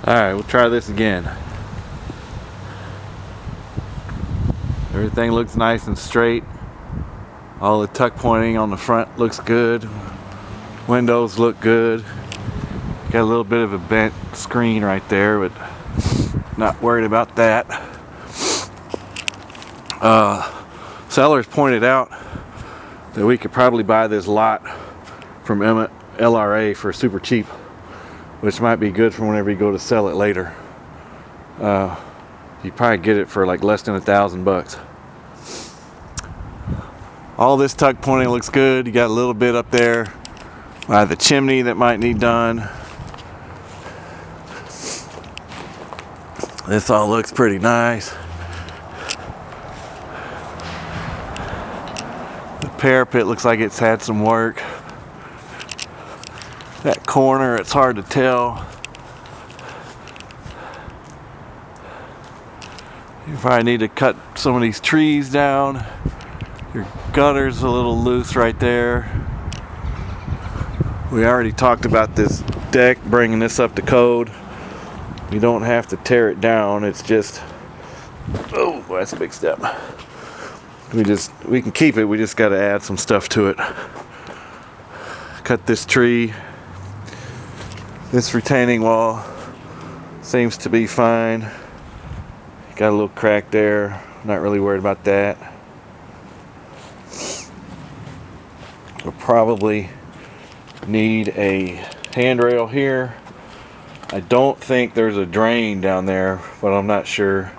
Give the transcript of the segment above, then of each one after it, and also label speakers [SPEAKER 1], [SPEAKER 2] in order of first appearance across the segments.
[SPEAKER 1] Alright, we'll try this again. Everything looks nice and straight. All the tuck pointing on the front looks good. Windows look good. Got a little bit of a bent screen right there, but not worried about that. Sellers pointed out that we could probably buy this lot from LRA for super cheap, which might be good for whenever you go to sell it later. You probably get it for like less than $1,000. All this tuck pointing looks good. You got a little bit up there by the chimney that might need done. This all looks pretty nice. The parapet looks like it's had some work. That corner, it's hard to tell. You probably need to cut some of these trees down. Your gutter's a little loose right there. We already talked about this deck, bringing this up to code. You don't have to tear it down. It's just, oh, that's a big step. We can keep it. We just got to add some stuff to it. Cut this tree. This retaining wall seems to be fine. Got a little crack there. Not really worried about that. We'll probably need a handrail here. I don't think there's a drain down there, but I'm not sure.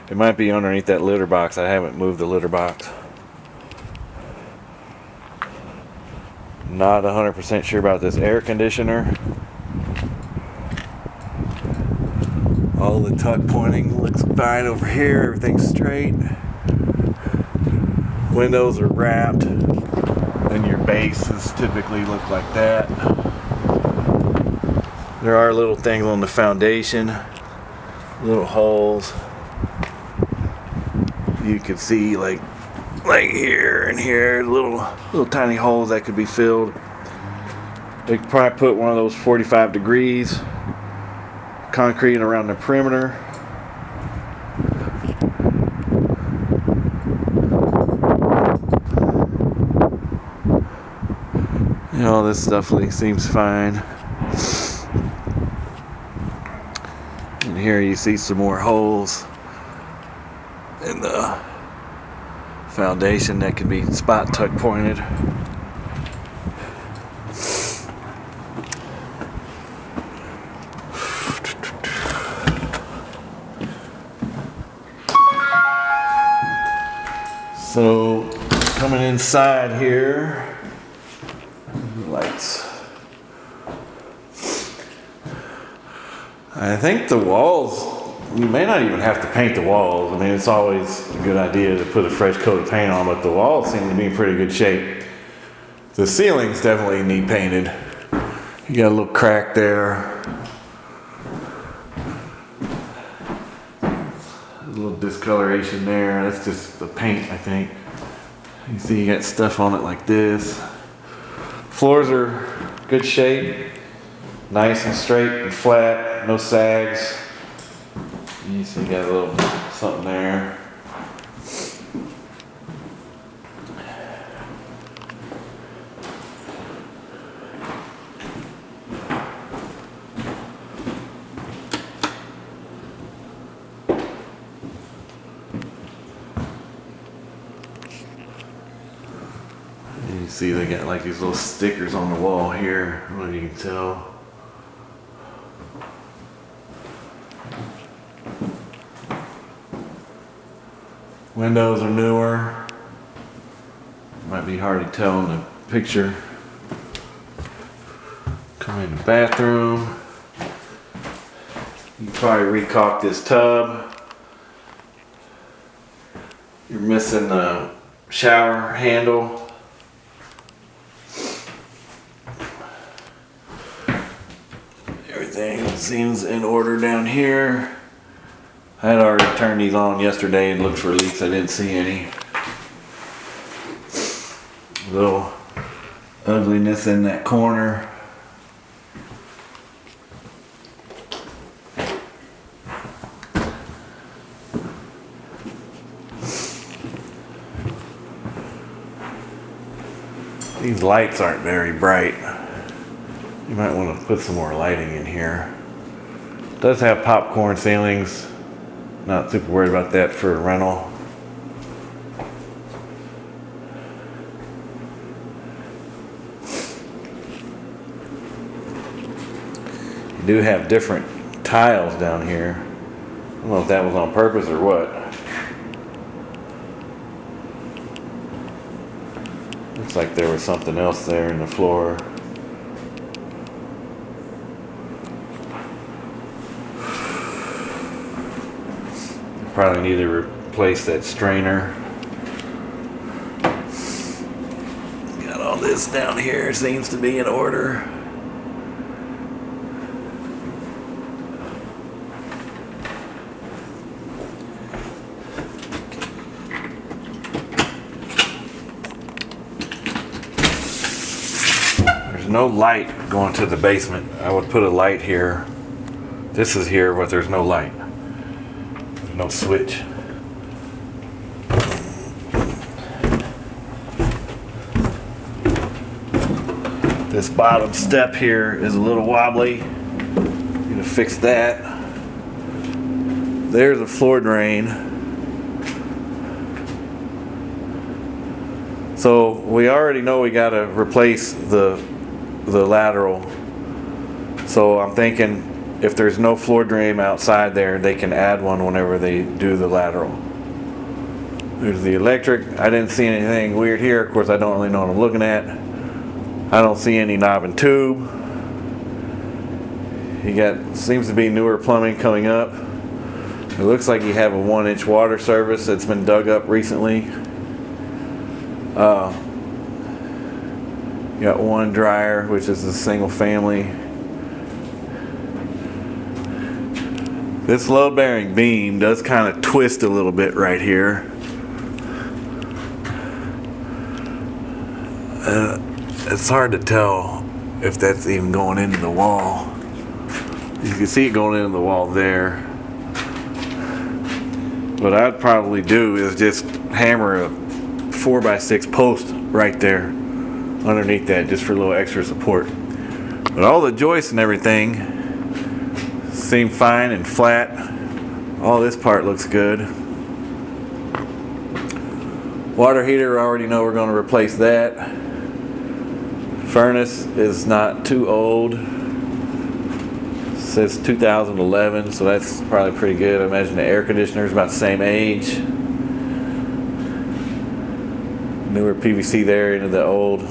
[SPEAKER 1] It might be underneath that litter box. I haven't moved the litter box. Not 100% sure about this air conditioner. All the tuck pointing looks fine over here. Everything's straight. Windows are wrapped, and your bases typically look like that. There are little things on the foundation, little holes. You can see like here and here, little tiny holes that could be filled. They could probably put one of those 45 degrees concrete around the perimeter. You know, this definitely seems fine. And here you see some more holes in the foundation that can be spot tuck pointed. So coming inside here, lights. I think the walls, you may not even have to paint the walls. I mean, it's always a good idea to put a fresh coat of paint on, but the walls seem to be in pretty good shape. The ceilings definitely need painted. You got a little crack there. A little discoloration there. That's just the paint, I think. You see you got stuff on it like this. Floors are good shape. Nice and straight and flat. No sags. You see you got a little something there. You see they got like these little stickers on the wall here. I don't know if you can tell. Windows are newer. Might be hard to tell in the picture. Come in the bathroom. You probably recaulk this tub. You're missing the shower handle. Everything seems in order down here. I had already turned these on yesterday and looked for leaks. I didn't see any. A little ugliness in that corner. These lights aren't very bright. You might want to put some more lighting in here. It does have popcorn ceilings. Not super worried about that for a rental. You do have different tiles down here. I don't know if that was on purpose or what. Looks like there was something else there in the floor. Probably need to replace that strainer. Got all this down here, seems to be in order. There's no light going to the basement. I would put a light here. This is here, but there's no light. No switch. This bottom step here is a little wobbly. Need to fix that. There's a floor drain. So we already know we got to replace the lateral. So I'm thinking, if there's no floor drain outside there, they can add one whenever they do the lateral. There's the electric. I didn't see anything weird here. Of course, I don't really know what I'm looking at. I don't see any knob and tube. You got, seems to be newer plumbing coming up. It looks like you have a 1-inch water service that's been dug up recently. You got one dryer, which is a single family. This load-bearing beam does kind of twist a little bit right here. It's hard to tell if that's even going into the wall. You can see it going into the wall there. What I'd probably do is just hammer a 4x6 post right there underneath that, just for a little extra support. But all the joists and everything seem fine and flat. All this part looks good. Water heater, I already know we're going to replace that. Furnace is not too old. It says 2011, so that's probably pretty good. I imagine the air conditioner is about the same age. Newer PVC there into the old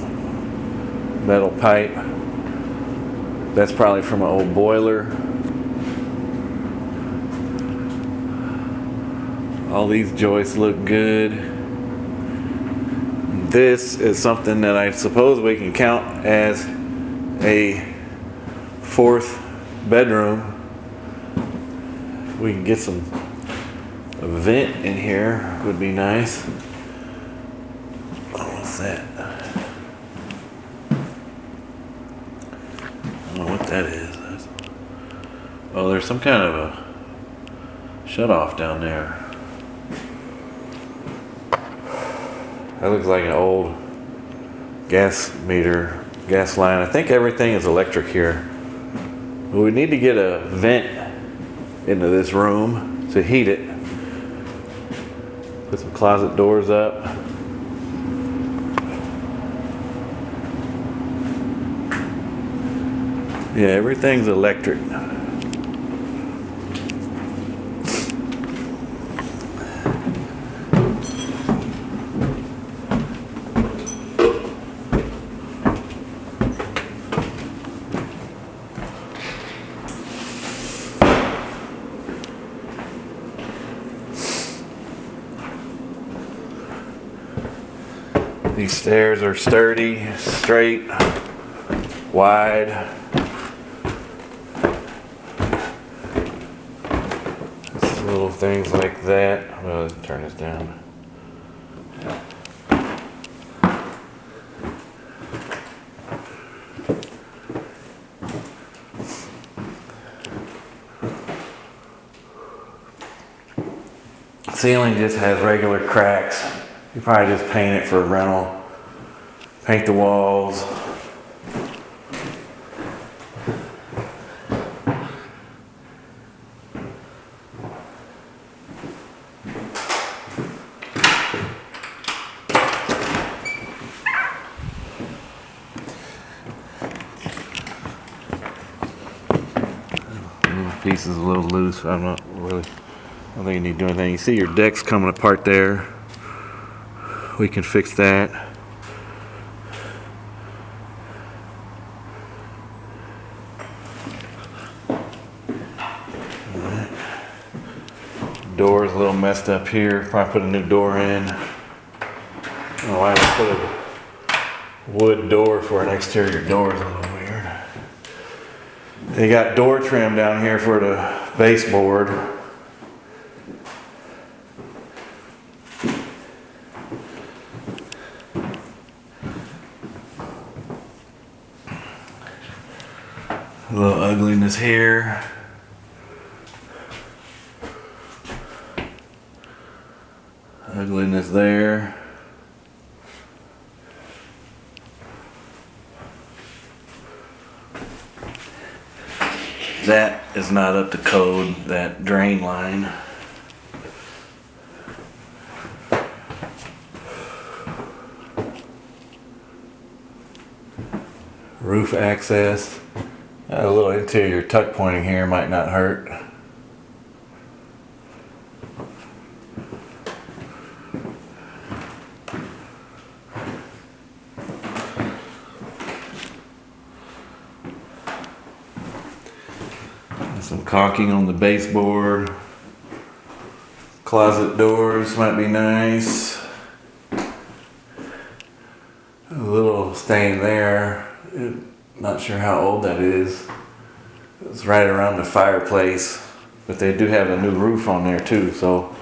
[SPEAKER 1] metal pipe. That's probably from an old boiler. All these joists look good. This is something that I suppose we can count as a 4th bedroom. We can get a vent in here, would be nice. What's that? I don't know what that is. Oh, there's some kind of a shut-off down there. That looks like an old gas meter, gas line. I think everything is electric here. But we need to get a vent into this room to heat it. Put some closet doors up. Yeah, everything's electric. These stairs are sturdy, straight, wide. Little things like that. Well, let's turn this down. Ceiling just has regular cracks. You probably just paint it for a rental. paint the walls. Piece is a little loose. I don't think you need to do anything. You see your deck's coming apart there. We can fix that. Right. Door's a little messed up here. Probably put a new door in. Oh, I put a wood door for an exterior door. Is a little weird. They got door trim down here for the baseboard. A little ugliness here. Ugliness there. That is not up to code, that drain line. Roof access. A little interior tuck pointing here might not hurt. Some caulking on the baseboard. Closet doors might be nice. A little stain there. Not sure how old that is. It's right around the fireplace, but they do have a new roof on there too, so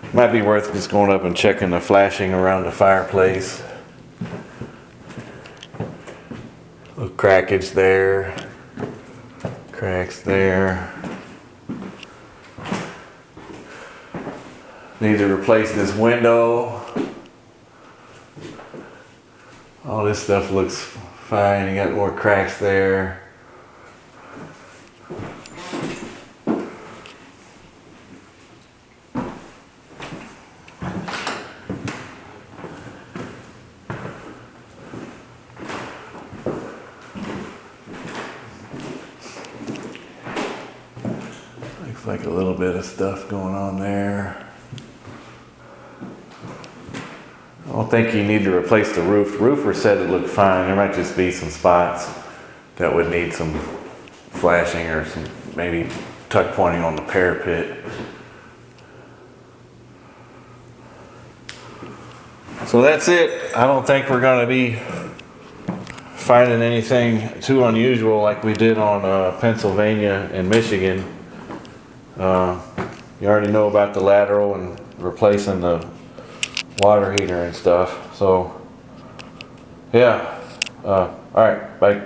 [SPEAKER 1] it might be worth just going up and checking the flashing around the fireplace. Little crackage there. Cracks there. Need to replace this window. All this stuff looks fine. You got more cracks there. Looks like a little bit of stuff going on there. I don't think you need to replace the roof. The roofer said it looked fine. There might just be some spots that would need some flashing or some maybe tuck pointing on the parapet. So that's it. I don't think we're going to be finding anything too unusual like we did on Pennsylvania and Michigan. You already know about the lateral and replacing the water heater and stuff. So yeah, all right, bye.